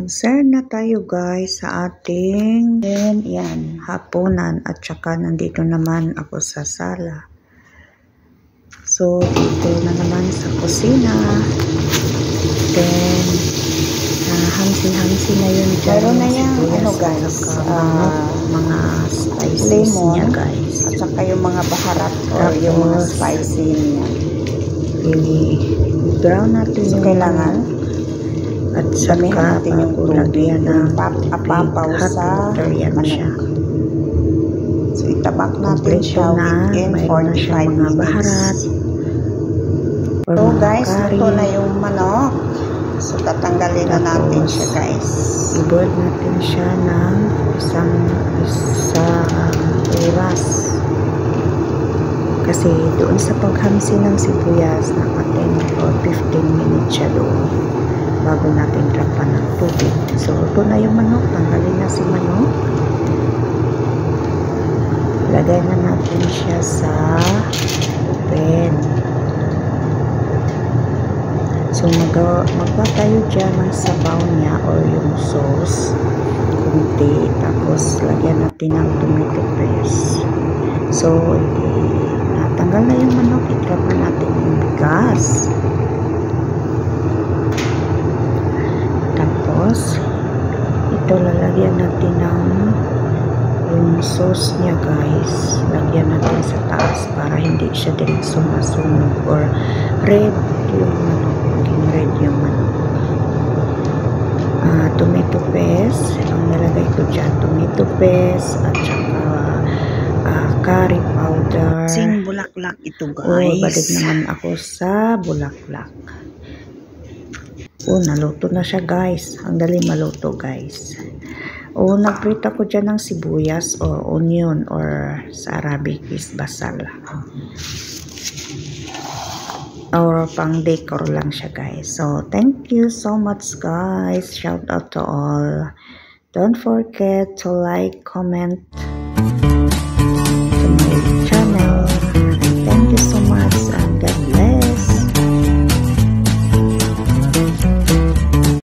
Mag-serve na tayo guys sa ating hapunan at saka nandito naman ako sa sala. So dito na naman sa kusina. Then hamsi-hamsi na yun dyan. Meron na yung guys, mga spices niya guys. At saka yung mga baharat or yung mga spicy niya. Brown natin so, yung kailangan at saka natin yung lagyan ng apapaw sa manok. So itabak natin siya within 45 minutes. Baharat. So guys, ito na yung manok. So tatanggalin na natin siya guys. I-boil natin siya ng isang oras. Kasi doon sa paghamsi ng sibuyas, naka 10 or 15 minutes siya doon bago natin trapan ng tubig. So ito na yung manok. Tanggalin na si manok. Lagay na natin siya sa oven. So magwa tayo dyan ng sabaw niya or yung sauce kunti, tapos lagyan natin ng tomato paste. So natanggal na yung manok, i-drop na natin yung bigas. Tapos ito lalagyan natin ng yung sauce niya guys. Lagyan natin sa taas para hindi siya diretso masunog or red yung manok. Maging red yung manok. Tomato paste. Ang nilagay ko dyan, tomato paste at saka curry powder. Sing bulaklak ito guys. Balik naman ako sa bulaklak. Naluto na siya guys. Ang dali maluto guys. Nagprita ko dyan ng sibuyas o onion or sa Arabic is basal. Or pang decor lang siya guys. So thank you so much guys. Shout out to all. Don't forget to like, comment to my channel. Thank you so much.